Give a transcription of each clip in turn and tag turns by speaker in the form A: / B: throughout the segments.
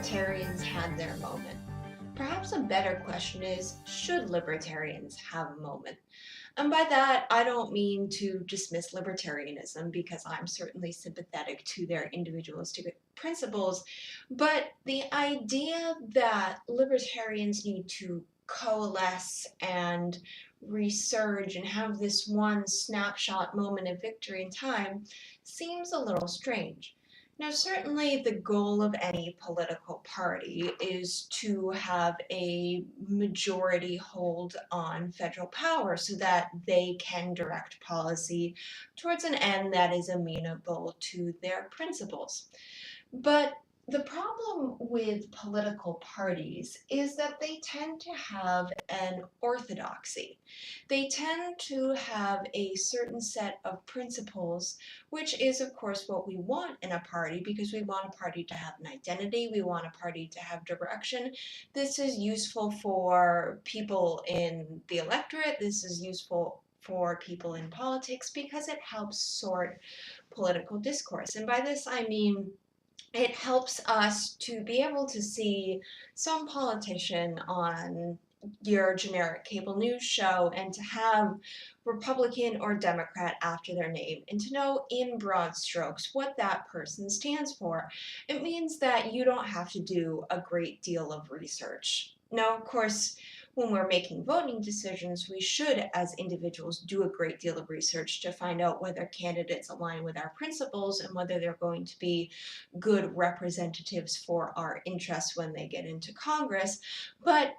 A: libertarians had their moment? Perhaps a better question is, should libertarians have a moment? And by that, I don't mean to dismiss libertarianism because I'm certainly sympathetic to their individualistic principles, but the idea that libertarians need to coalesce and resurge and have this one snapshot moment of victory in time seems a little strange. Now, certainly the goal of any political party is to have a majority hold on federal power so that they can direct policy towards an end that is amenable to their principles. But the problem with political parties is that they tend to have an orthodoxy. They tend to have a certain set of principles, which is, of course, what we want in a party because we want a party to have an identity, we want a party to have direction. This is useful for people in the electorate, this is useful for people in politics because it helps sort political discourse. And by this I mean it helps us to be able to see some politician on your generic cable news show and to have Republican or Democrat after their name and to know in broad strokes what that person stands for. It means that you don't have to do a great deal of research. Now, of course, when we're making voting decisions, we should, as individuals, do a great deal of research to find out whether candidates align with our principles and whether they're going to be good representatives for our interests when they get into Congress. But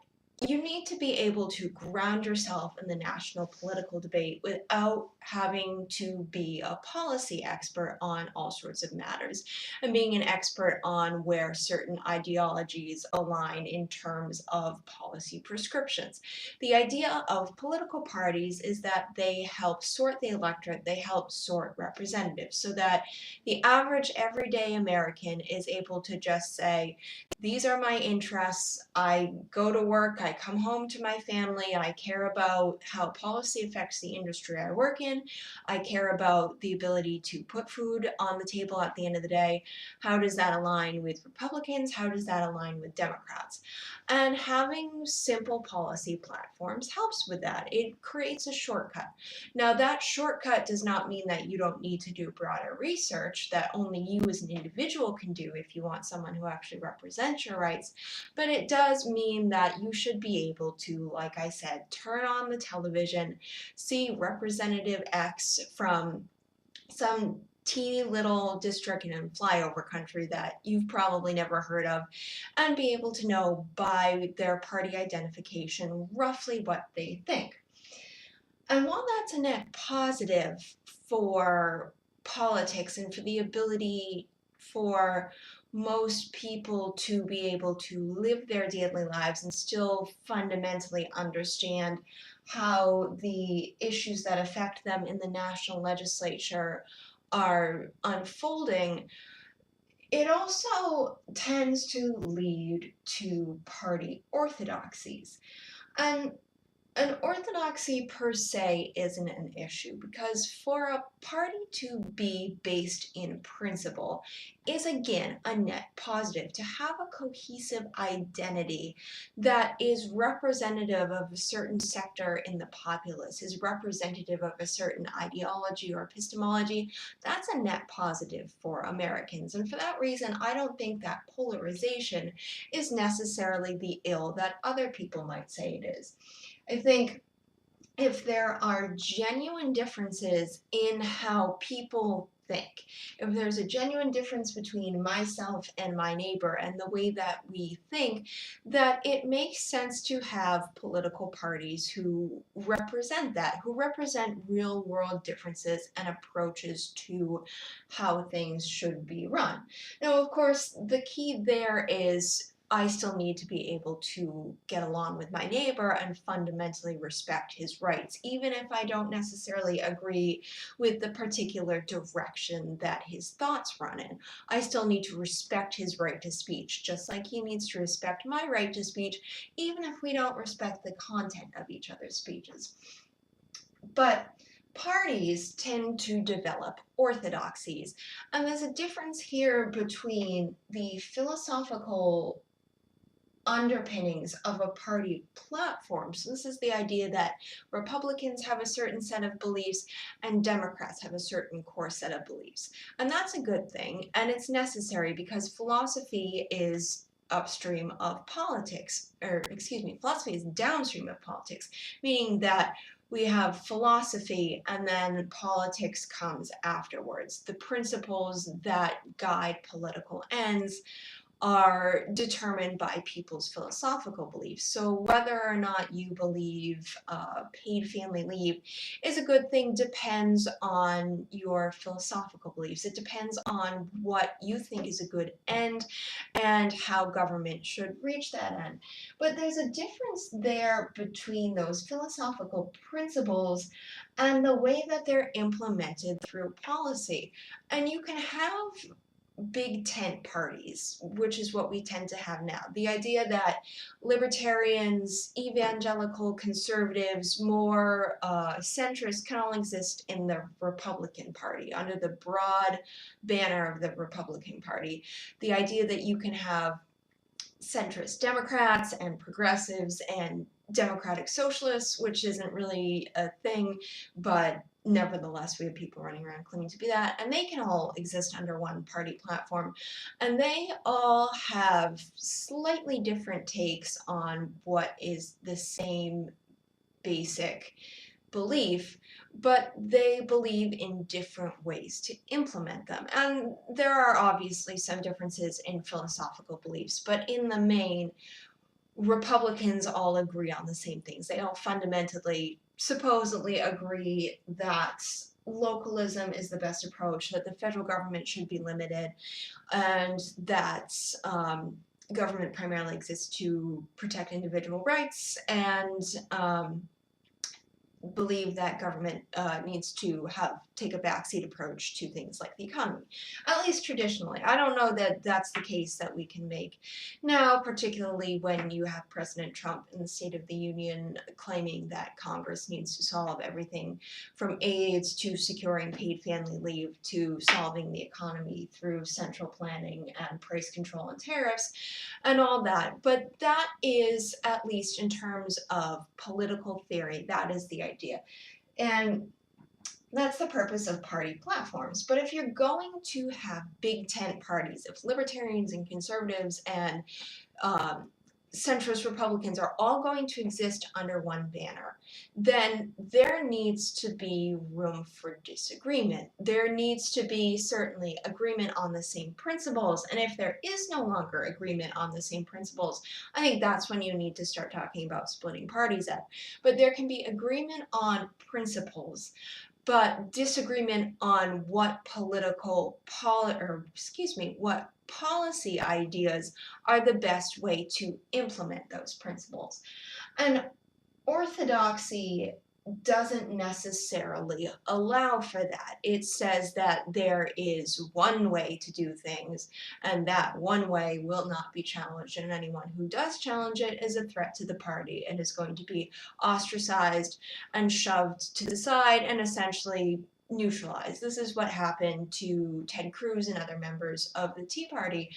A: you need to be able to ground yourself in the national political debate without having to be a policy expert on all sorts of matters and being an expert on where certain ideologies align in terms of policy prescriptions. The idea of political parties is that they help sort the electorate, they help sort representatives so that the average everyday American is able to just say, these are my interests. I go to work, I come home to my family, I care about how policy affects the industry I work in. I care about the ability to put food on the table at the end of the day. How does that align with Republicans? How does that align with Democrats? And having simple policy platforms helps with that. It creates a shortcut. Now, that shortcut does not mean that you don't need to do broader research that only you as an individual can do if you want someone who actually represents your rights, but it does mean that you should be able to, like I said, turn on the television, see Representative X from some teeny little district in flyover country that you've probably never heard of and be able to know by their party identification roughly what they think. And while that's a net positive for politics and for the ability for most people to be able to live their daily lives and still fundamentally understand how the issues that affect them in the national legislature are unfolding, it also tends to lead to party orthodoxies. And an orthodoxy per se isn't an issue because for a party to be based in principle is again a net positive. To have a cohesive identity that is representative of a certain sector in the populace, is representative of a certain ideology or epistemology, that's a net positive for Americans. And for that reason, I don't think that polarization is necessarily the ill that other people might say it is. I think if there are genuine differences in how people think, if there's a genuine difference between myself and my neighbor and the way that we think, that it makes sense to have political parties who represent that, who represent real world differences and approaches to how things should be run. Now, of course, the key there is I still need to be able to get along with my neighbor and fundamentally respect his rights, even if I don't necessarily agree with the particular direction that his thoughts run in. I still need to respect his right to speech, just like he needs to respect my right to speech, even if we don't respect the content of each other's speeches. But Parties tend to develop orthodoxies, and there's a difference here between the philosophical underpinnings of a party platform. So this is the idea that Republicans have a certain set of beliefs and Democrats have a certain core set of beliefs. And that's a good thing, and it's necessary because philosophy is upstream of politics, or excuse me, philosophy is downstream of politics, meaning that we have philosophy and then politics comes afterwards. The principles that guide political ends are determined by people's philosophical beliefs. So whether or not you believe paid family leave is a good thing depends on your philosophical beliefs. It depends on what you think is a good end and how government should reach that end. But there's a difference there between those philosophical principles and the way that they're implemented through policy. And you can have big tent parties, which is what we tend to have now. The idea that libertarians, evangelical conservatives, more centrists can all exist in the Republican Party under the broad banner of the Republican Party. The idea that you can have centrist Democrats and progressives and democratic socialists, which isn't really a thing, but nevertheless we have people running around claiming to be that, and they can all exist under one party platform, and they all have slightly different takes on what is the same basic belief, but they believe in different ways to implement them. And there are obviously some differences in philosophical beliefs, but in the main, Republicans all agree on the same things. They all fundamentally, supposedly agree that localism is the best approach, that the federal government should be limited, and that government primarily exists to protect individual rights, and believe that government needs to take a backseat approach to things like the economy, at least traditionally. I don't know that that's the case that we can make now, particularly when you have President Trump in the State of the Union claiming that Congress needs to solve everything from AIDS to securing paid family leave to solving the economy through central planning and price control and tariffs and all that. But that is, at least in terms of political theory, that is the idea. And that's the purpose of party platforms. But if you're going to have big tent parties, if libertarians and conservatives and um, centrist Republicans are all going to exist under one banner, then there needs to be room for disagreement. There needs to be certainly agreement on the same principles. And if there is no longer agreement on the same principles, I think that's when you need to start talking about splitting parties up. But there can be agreement on principles, but disagreement on what what policy ideas are the best way to implement those principles. And orthodoxy doesn't necessarily allow for that. It says that there is one way to do things, and that one way will not be challenged, and anyone who does challenge it is a threat to the party and is going to be ostracized and shoved to the side and essentially neutralized. This is what happened to Ted Cruz and other members of the Tea Party,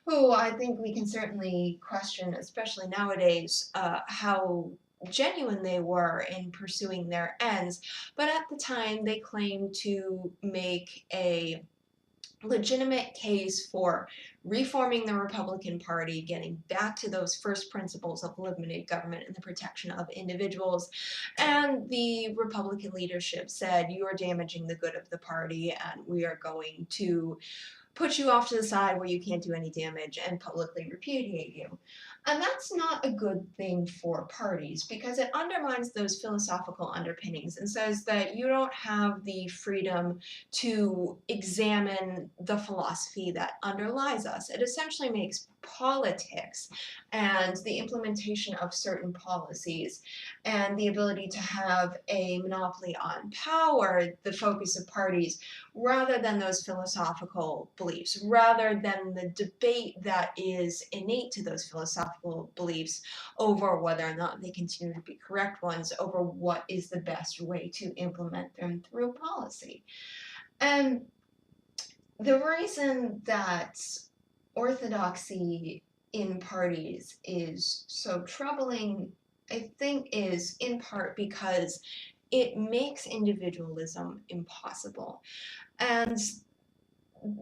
A: who I think we can certainly question, especially nowadays, how genuine they were in pursuing their ends, but at the time they claimed to make a legitimate case for reforming the Republican Party, getting back to those first principles of limited government and the protection of individuals. And the Republican leadership said, you are damaging the good of the party, and we are going to put you off to the side where you can't do any damage and publicly repudiate you. And that's not a good thing for parties because it undermines those philosophical underpinnings and says that you don't have the freedom to examine the philosophy that underlies us. It essentially makes politics and the implementation of certain policies and the ability to have a monopoly on power, the focus of parties, rather than those philosophical beliefs, rather than the debate that is innate to those philosophical beliefs over whether or not they continue to be correct ones, over what is the best way to implement them through policy. And the reason that orthodoxy in parties is so troubling, I think, is in part because it makes individualism impossible. And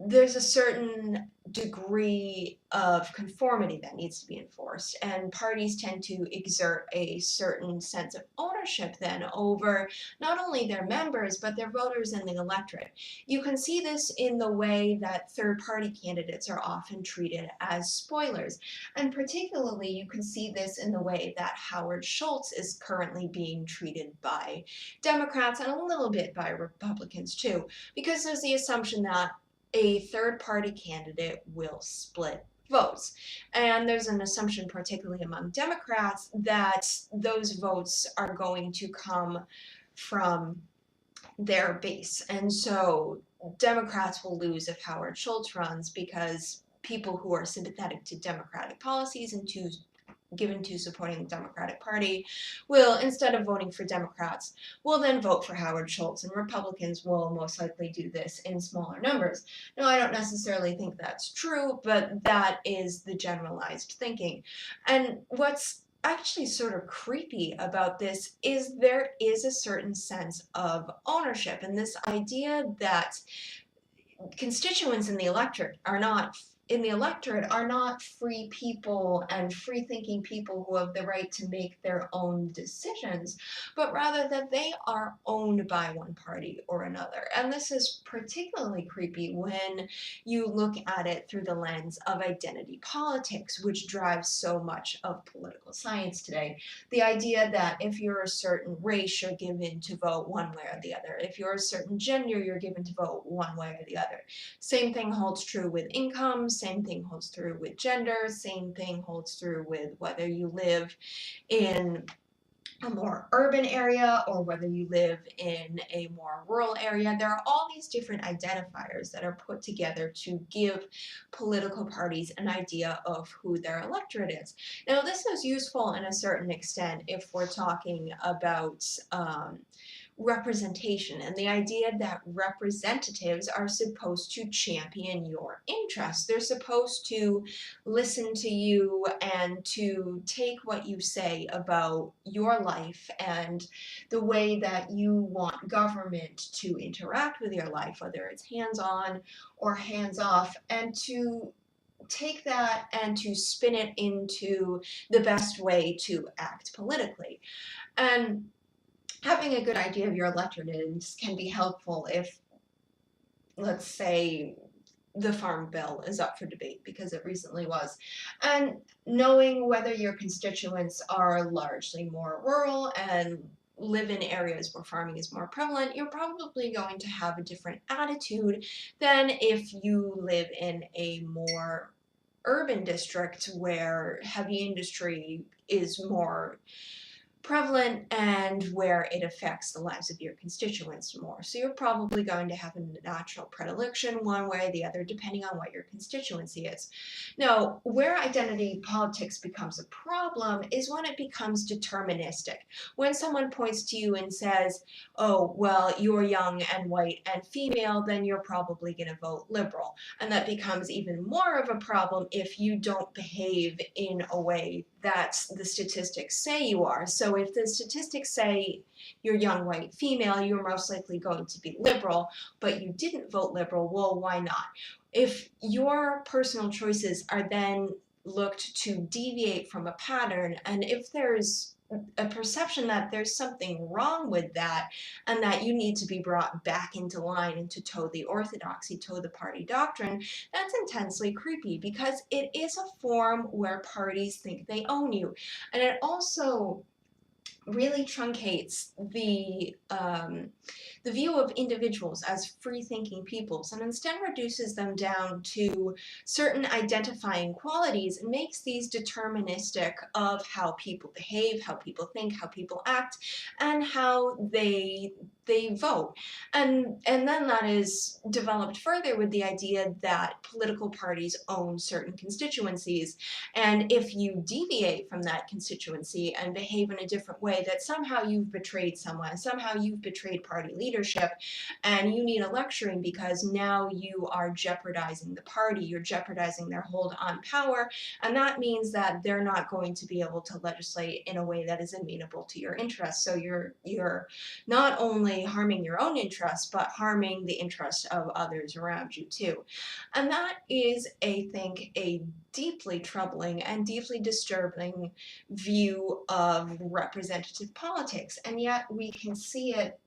A: there's a certain degree of conformity that needs to be enforced, and parties tend to exert a certain sense of ownership then over not only their members but their voters and the electorate. You can see this in the way that third-party candidates are often treated as spoilers, and particularly you can see this in the way that Howard Schultz is currently being treated by Democrats and a little bit by Republicans too, because there's the assumption that a third-party candidate will split votes. And there's an assumption, particularly among Democrats, that those votes are going to come from their base. And so Democrats will lose if Howard Schultz runs because people who are sympathetic to Democratic policies and given to supporting the Democratic Party will, instead of voting for Democrats, will then vote for Howard Schultz, and Republicans will most likely do this in smaller numbers. Now, I don't necessarily think that's true, but that is the generalized thinking. And what's actually sort of creepy about this is there is a certain sense of ownership, and this idea that constituents in the electorate are not free people and free-thinking people who have the right to make their own decisions, but rather that they are owned by one party or another. And this is particularly creepy when you look at it through the lens of identity politics, which drives so much of political science today. The idea that if you're a certain race, you're given to vote one way or the other. If you're a certain gender, you're given to vote one way or the other. Same thing holds true with income, same thing holds true with gender, same thing holds true with whether you live in a more urban area or whether you live in a more rural area. There are all these different identifiers that are put together to give political parties an idea of who their electorate is. Now, this is useful in a certain extent if we're talking about representation and the idea that representatives are supposed to champion your interests. They're supposed to listen to you and to take what you say about your life and the way that you want government to interact with your life, whether it's hands-on or hands-off, and to take that and to spin it into the best way to act politically. And having a good idea of your electorate can be helpful if, let's say, the Farm Bill is up for debate, because it recently was. And knowing whether your constituents are largely more rural and live in areas where farming is more prevalent, you're probably going to have a different attitude than if you live in a more urban district where heavy industry is more prevalent and where it affects the lives of your constituents more. So you're probably going to have a natural predilection one way or the other depending on what your constituency is. Now, where identity politics becomes a problem is when it becomes deterministic. When someone points to you and says, oh, well, you're young and white and female, then you're probably going to vote liberal. And that becomes even more of a problem if you don't behave in a way that the statistics say you are. So if the statistics say you're young, white, female, you're most likely going to be liberal, but you didn't vote liberal, well, why not? If your personal choices are then looked to deviate from a pattern, and if there's a perception that there's something wrong with that and that you need to be brought back into line and to toe the orthodoxy, toe the party doctrine, that's intensely creepy because it is a form where parties think they own you. And it also really truncates the view of individuals as free-thinking peoples and instead reduces them down to certain identifying qualities and makes these deterministic of how people behave, how people think, how people act, and how they vote. And then that is developed further with the idea that political parties own certain constituencies, and if you deviate from that constituency and behave in a different way, that somehow you've betrayed someone, somehow you've betrayed party leadership, and you need a lecturing because now you are jeopardizing the party, you're jeopardizing their hold on power, and that means that they're not going to be able to legislate in a way that is amenable to your interests. So you're not only harming your own interests, but harming the interests of others around you too. And that is, I think, a deeply troubling and deeply disturbing view of representative politics. And yet we can see it,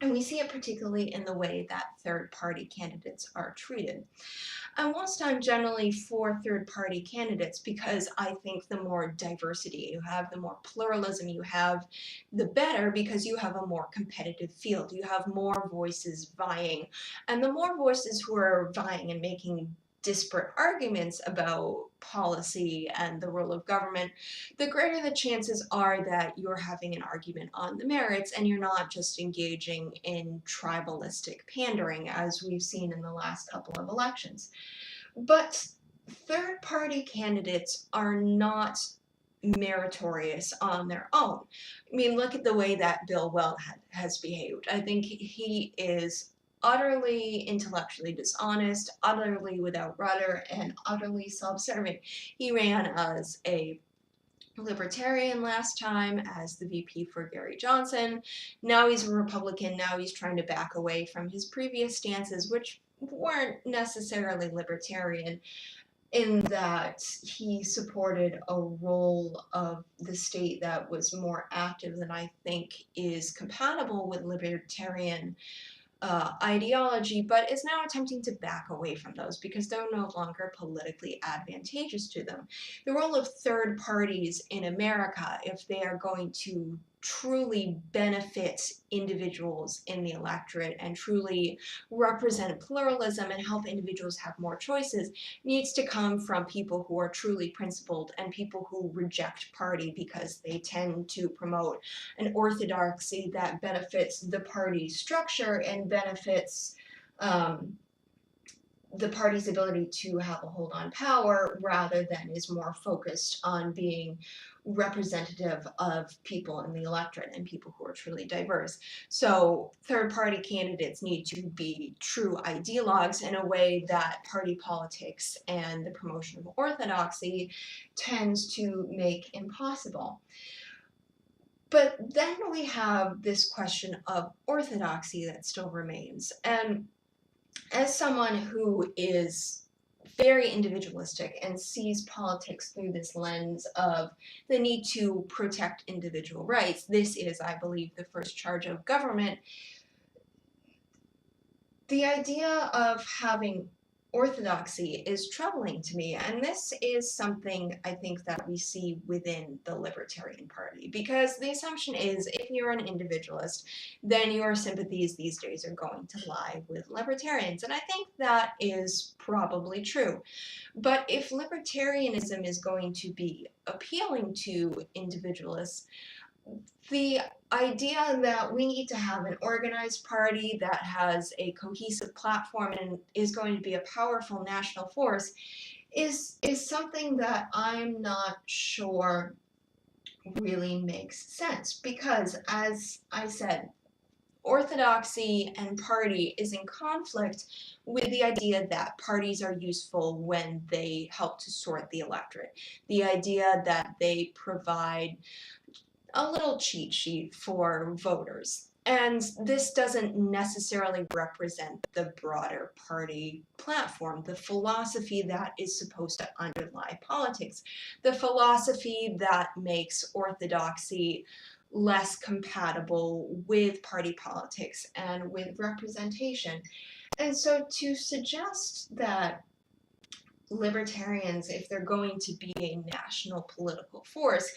A: and we see it particularly in the way that third-party candidates are treated. And whilst I'm generally for third-party candidates because I think the more diversity you have, the more pluralism you have, the better, because you have a more competitive field. You have more voices vying. And the more voices who are vying and making disparate arguments about policy and the role of government, the greater the chances are that you're having an argument on the merits and you're not just engaging in tribalistic pandering as we've seen in the last couple of elections. But third-party candidates are not meritorious on their own. I mean, look at the way that Bill Weld has behaved. I think he is utterly intellectually dishonest, utterly without rudder, and utterly self-serving. He ran as a Libertarian last time, as the VP for Gary Johnson. Now he's a Republican. Now he's trying to back away from his previous stances, which weren't necessarily libertarian, in that he supported a role of the state that was more active than I think is compatible with libertarian ideology, but is now attempting to back away from those because they're no longer politically advantageous to them. The role of third parties in America, if they are going to truly benefit individuals in the electorate and truly represent pluralism and help individuals have more choices, needs to come from people who are truly principled and people who reject party because they tend to promote an orthodoxy that benefits the party structure and benefits the party's ability to have a hold on power rather than is more focused on being representative of people in the electorate and people who are truly diverse. So third-party candidates need to be true ideologues in a way that party politics and the promotion of orthodoxy tends to make impossible. But then we have this question of orthodoxy that still remains. And as someone who is very individualistic and sees politics through this lens of the need to protect individual rights, this is, I believe, the first charge of government. The idea of having orthodoxy is troubling to me, and this is something I think that we see within the Libertarian Party, because the assumption is if you're an individualist, then your sympathies these days are going to lie with libertarians, and I think that is probably true. But if libertarianism is going to be appealing to individualists, the idea that we need to have an organized party that has a cohesive platform and is going to be a powerful national force is something that I'm not sure really makes sense, because as I said, orthodoxy and party is in conflict with the idea that parties are useful when they help to sort the electorate, the idea that they provide a little cheat sheet for voters. And this doesn't necessarily represent the broader party platform, the philosophy that is supposed to underlie politics, the philosophy that makes orthodoxy less compatible with party politics and with representation. And so to suggest that libertarians, if they're going to be a national political force,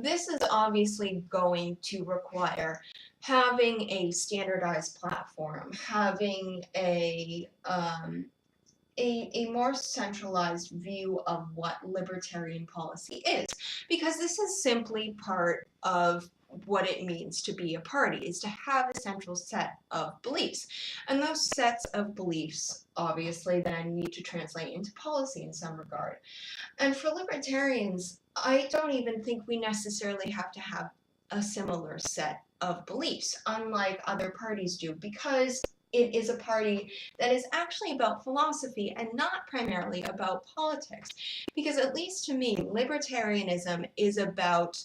A: this is obviously going to require having a standardized platform, having a more centralized view of what libertarian policy is, because this is simply part of what it means to be a party, is to have a central set of beliefs. And those sets of beliefs obviously then need to translate into policy in some regard. And for libertarians, I don't even think we necessarily have to have a similar set of beliefs, unlike other parties do, because it is a party that is actually about philosophy and not primarily about politics. Because at least to me, libertarianism is about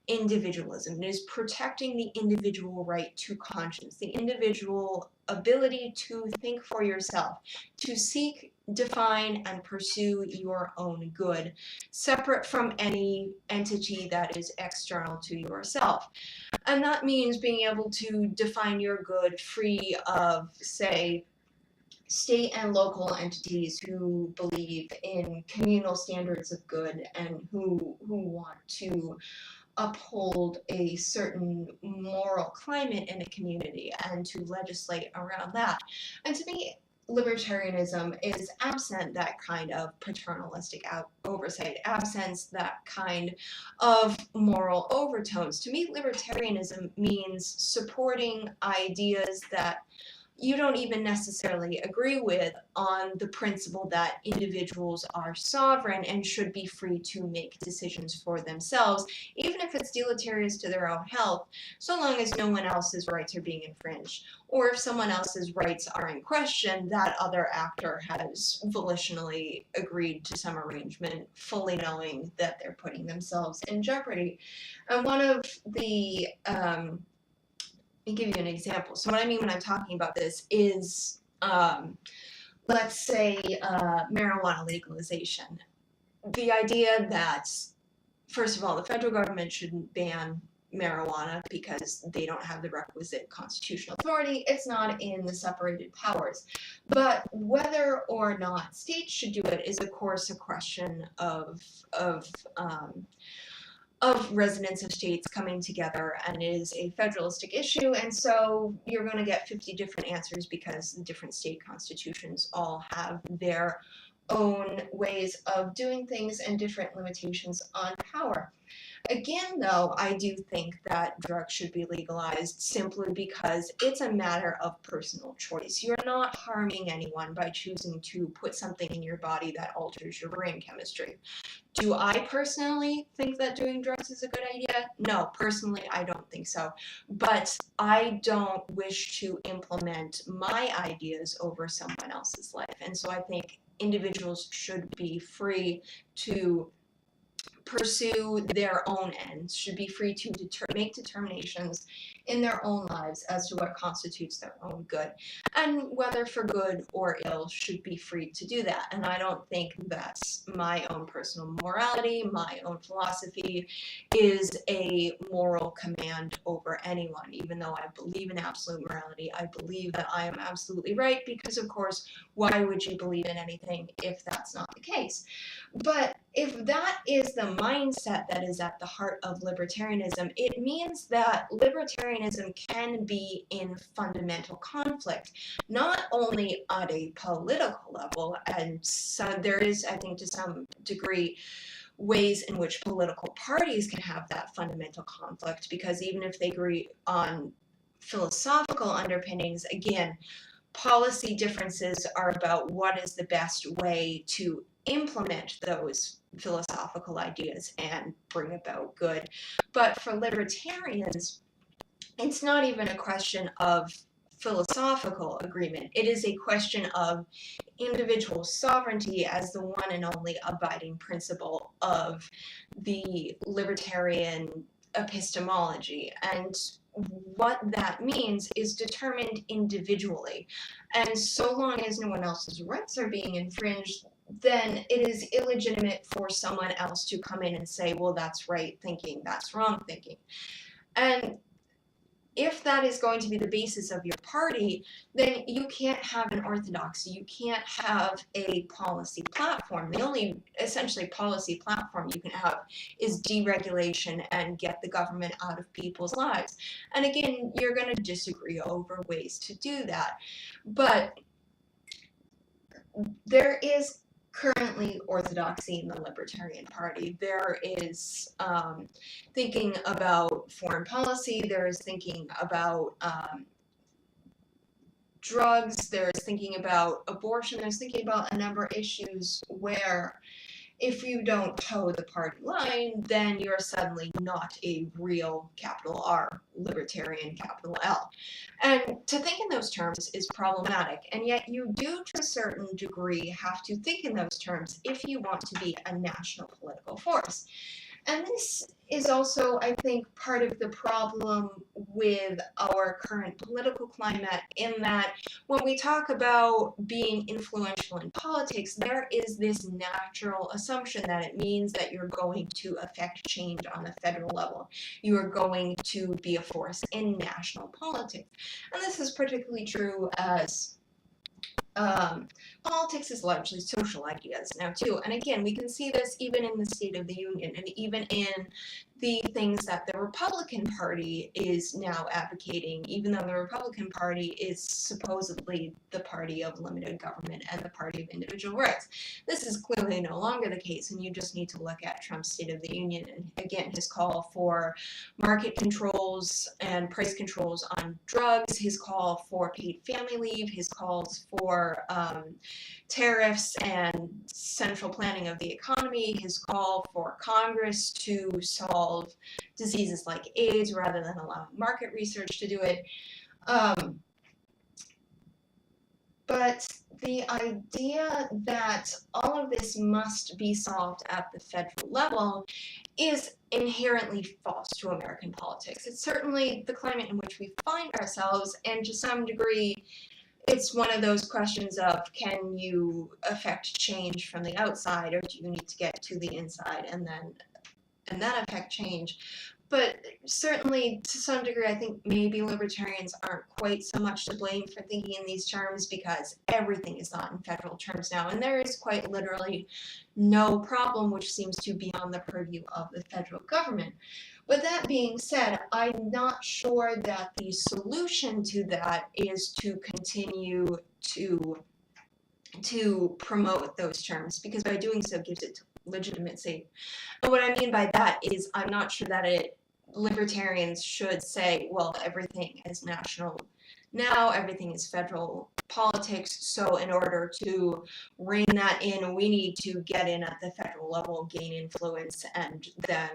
A: individualism. It is protecting the individual right to conscience, the individual ability to think for yourself, to seek, define, and pursue your own good, separate from any entity that is external to yourself. And that means being able to define your good free of, say, state and local entities who believe in communal standards of good and who want to uphold a certain moral climate in a community and to legislate around that. And to me, libertarianism is absent that kind of paternalistic oversight, absent that kind of moral overtones. To me, libertarianism means supporting ideas that you don't even necessarily agree with, on the principle that individuals are sovereign and should be free to make decisions for themselves, even if it's deleterious to their own health, so long as no one else's rights are being infringed. Or if someone else's rights are in question, that other actor has volitionally agreed to some arrangement, fully knowing that they're putting themselves in jeopardy. And one of the let me give you an example. So what I mean when I'm talking about this is, let's say, marijuana legalization. The idea that, first of all, the federal government shouldn't ban marijuana because they don't have the requisite constitutional authority. It's not in the separated powers. But whether or not states should do it is, of course, a question of residents of states coming together, and is a federalistic issue, and so you're going to get 50 different answers because the different state constitutions all have their own ways of doing things and different limitations on power. Again, though, I do think that drugs should be legalized simply because it's a matter of personal choice. You're not harming anyone by choosing to put something in your body that alters your brain chemistry. Do I personally think that doing drugs is a good idea? No, personally, I don't think so. But I don't wish to implement my ideas over someone else's life. And so I think individuals should be free to pursue their own ends, should be free to make determinations in their own lives as to what constitutes their own good, and whether for good or ill, should be free to do that. And I don't think that my own personal morality, my own philosophy, is a moral command over anyone. Even though I believe in absolute morality, I believe that I am absolutely right, because of course, why would you believe in anything if that's not the case? But if that is the mindset that is at the heart of libertarianism, it means that libertarianism can be in fundamental conflict, not only at a political level, and so there is, I think, to some degree, ways in which political parties can have that fundamental conflict, because even if they agree on philosophical underpinnings, again, policy differences are about what is the best way to implement those philosophical ideas and bring about good. But for libertarians, it's not even a question of philosophical agreement. It is a question of individual sovereignty as the one and only abiding principle of the libertarian epistemology. And what that means is determined individually. And so long as no one else's rights are being infringed, then it is illegitimate for someone else to come in and say, well, that's right thinking, that's wrong thinking. And if that is going to be the basis of your party, then you can't have an orthodoxy. You can't have a policy platform. The only essentially policy platform you can have is deregulation and get the government out of people's lives. And again, you're going to disagree over ways to do that. But there is currently orthodoxy in the Libertarian Party. There is thinking about foreign policy, there is thinking about drugs, there's thinking about abortion, there's thinking about a number of issues where if you don't toe the party line, then you're suddenly not a real capital R libertarian, capital L. And to think in those terms is problematic, and yet you do to a certain degree have to think in those terms if you want to be a national political force. And this is also, I think, part of the problem with our current political climate, in that when we talk about being influential in politics, there is this natural assumption that it means that you're going to affect change on a federal level. You are going to be a force in national politics. And this is particularly true as politics is largely social ideas now too. And again, we can see this even in the State of the Union and even in the things that the Republican Party is now advocating, even though the Republican Party is supposedly the party of limited government and the party of individual rights. This is clearly no longer the case, and you just need to look at Trump's State of the Union and again his call for market controls and price controls on drugs, his call for paid family leave, his calls for tariffs and central planning of the economy, his call for Congress to solve diseases like AIDS rather than allowing market research to do it. But the idea that all of this must be solved at the federal level is inherently false to American politics. It's certainly the climate in which we find ourselves, and to some degree, it's one of those questions of, can you affect change from the outside, or do you need to get to the inside and then affect change? But certainly, to some degree, I think maybe libertarians aren't quite so much to blame for thinking in these terms, because everything is thought in federal terms now, and there is quite literally no problem which seems to be on the purview of the federal government. With that being said, I'm not sure that the solution to that is to continue to promote those terms, because by doing so gives it legitimacy. And what I mean by that is I'm not sure that libertarians should say, well, everything is national now, everything is federal politics, so in order to rein that in, we need to get in at the federal level, gain influence, and then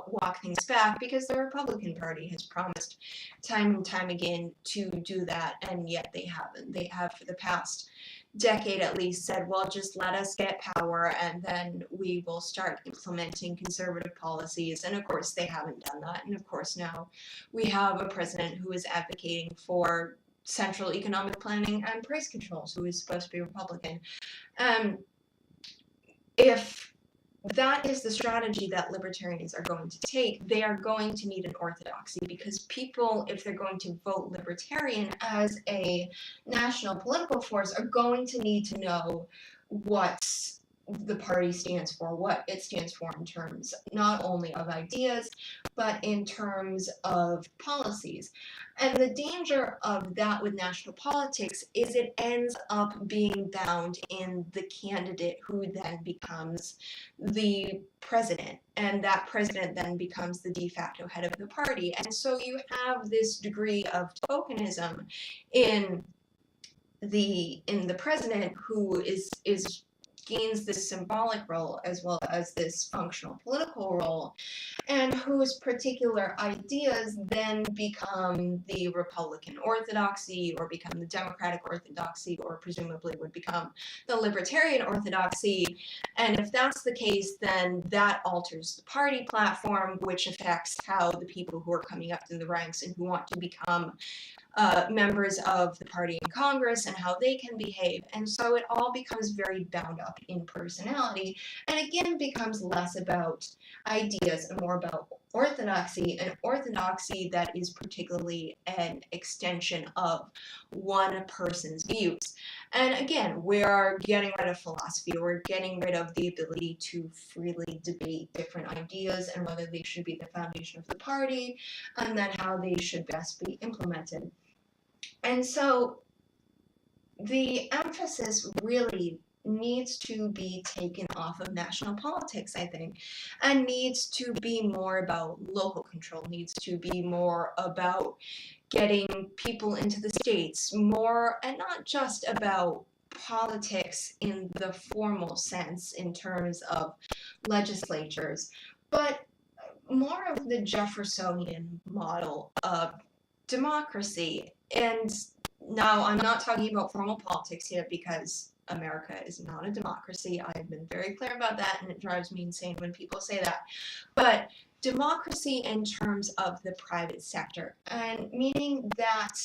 A: walk things back, because the Republican Party has promised time and time again to do that, and yet they haven't. They have for the past decade at least said, well, just let us get power and then we will start implementing conservative policies. And of course they haven't done that. And of course now we have a president who is advocating for central economic planning and price controls, who is supposed to be Republican. If that is the strategy that libertarians are going to take, they are going to need an orthodoxy, because people, if they're going to vote libertarian as a national political force, are going to need to know what the party stands for, what it stands for in terms not only of ideas, but in terms of policies. And the danger of that with national politics is it ends up being bound in the candidate who then becomes the president, and that president then becomes the de facto head of the party. And so you have this degree of tokenism in the president, who gains this symbolic role as well as this functional political role, and whose particular ideas then become the Republican orthodoxy, or become the Democratic orthodoxy, or presumably would become the Libertarian orthodoxy. And if that's the case, then that alters the party platform, which affects how the people who are coming up through the ranks and who want to become members of the party in Congress and how they can behave. And so it all becomes very bound up in personality, and again becomes less about ideas and more about orthodoxy, an orthodoxy that is particularly an extension of one person's views. And again, we are getting rid of philosophy, we're getting rid of the ability to freely debate different ideas and whether they should be the foundation of the party, and then how they should best be implemented. And so the emphasis really needs to be taken off of national politics, I think, and needs to be more about local control, needs to be more about getting people into the states, more, and not just about politics in the formal sense in terms of legislatures, but more of the Jeffersonian model of democracy. And now I'm not talking about formal politics here because America is not a democracy. I've been very clear about that, and it drives me insane when people say that. But democracy in terms of the private sector, and meaning that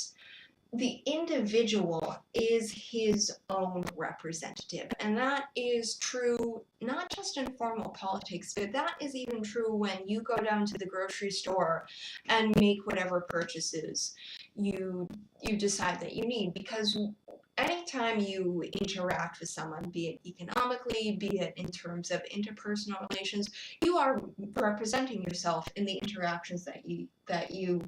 A: the individual is his own representative. And that is true not just in formal politics, but that is even true when you go down to the grocery store and make whatever purchases you decide that you need. Because anytime you interact with someone, be it economically, be it in terms of interpersonal relations, you are representing yourself in the interactions that you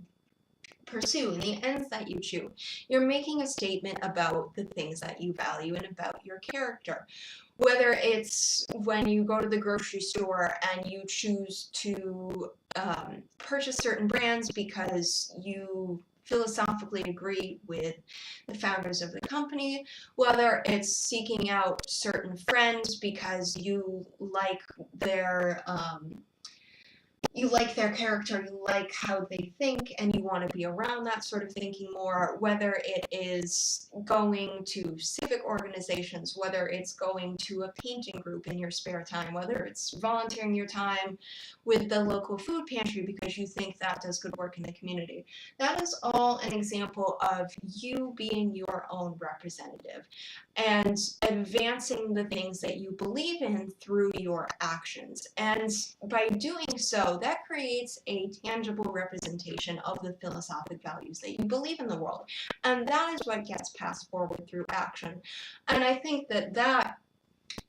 A: pursue and the ends that you choose. You're making a statement about the things that you value and about your character. Whether it's when you go to the grocery store and you choose to purchase certain brands because you philosophically agree with the founders of the company, whether it's seeking out certain friends because you like their character, you like how they think, and you want to be around that sort of thinking more, whether it is going to civic organizations, whether it's going to a painting group in your spare time, whether it's volunteering your time with the local food pantry because you think that does good work in the community. That is all an example of you being your own representative and advancing the things that you believe in through your actions. And by doing so, that creates a tangible representation of the philosophic values that you believe in the world. And that is what gets passed forward through action. And I think that that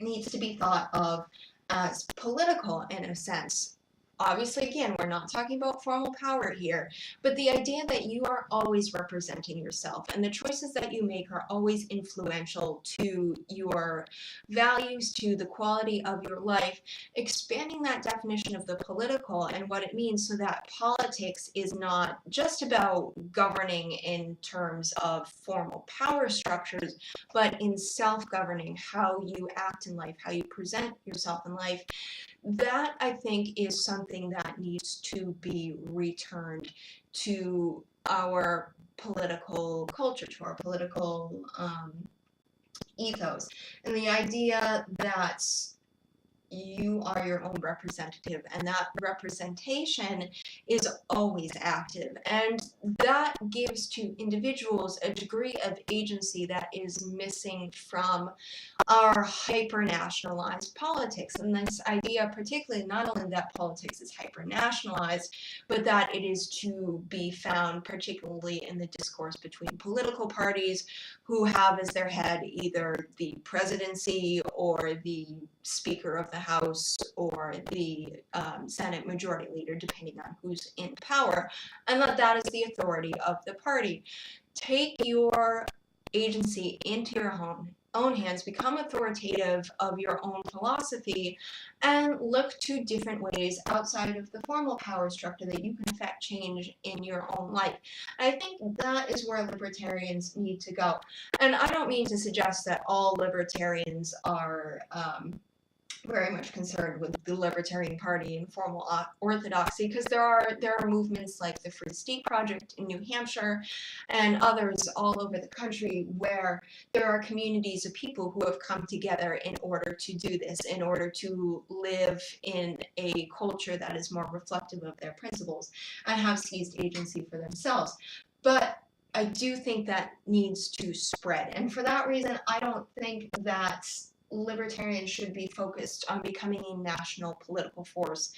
A: needs to be thought of as political in a sense. Obviously, again, we're not talking about formal power here, but the idea that you are always representing yourself and the choices that you make are always influential to your values, to the quality of your life, expanding that definition of the political and what it means so that politics is not just about governing in terms of formal power structures, but in self-governing, how you act in life, how you present yourself in life. That, I think, is something that needs to be returned to our political culture, to our political ethos. And the idea that you are your own representative, and that representation is always active, and that gives to individuals a degree of agency that is missing from our hyper-nationalized politics. And this idea, particularly, not only that politics is hyper-nationalized, but that it is to be found particularly in the discourse between political parties who have as their head either the presidency or the Speaker of the House or the Senate Majority Leader, depending on who's in power, and that is the authority of the party. Take your agency into your own hands, become authoritative of your own philosophy, and look to different ways outside of the formal power structure that you can affect change in your own life. And I think that is where libertarians need to go. And I don't mean to suggest that all libertarians are very much concerned with the Libertarian Party and formal orthodoxy, because there are movements like the Free State Project in New Hampshire and others all over the country where there are communities of people who have come together in order to do this, in order to live in a culture that is more reflective of their principles and have seized agency for themselves. But I do think that needs to spread, and for that reason, I don't think that libertarians should be focused on becoming a national political force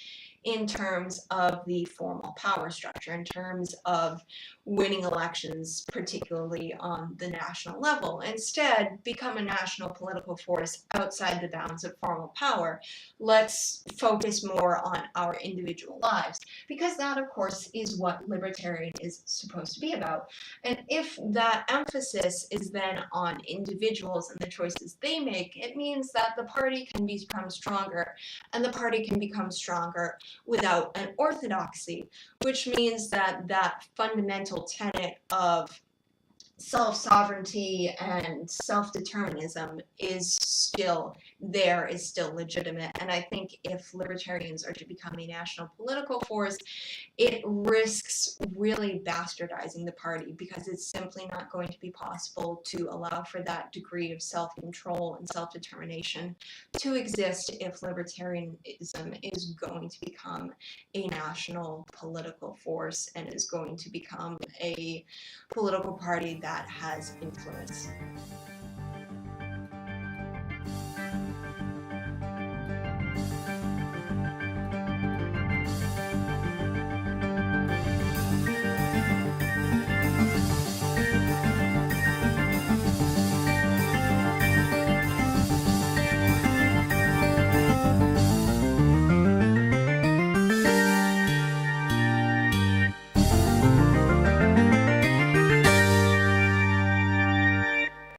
A: in terms of the formal power structure, in terms of winning elections, particularly on the national level. Instead, become a national political force outside the bounds of formal power. Let's focus more on our individual lives, because that, of course, is what libertarian is supposed to be about. And if that emphasis is then on individuals and the choices they make, it means that the party can become stronger, and the party can become stronger without an orthodoxy, which means that that fundamental tenet of self-sovereignty and self-determinism is still there, is still legitimate. And I think if libertarians are to become a national political force, it risks really bastardizing the party, because it's simply not going to be possible to allow for that degree of self-control and self-determination to exist if libertarianism is going to become a national political force and is going to become a political party that has influence.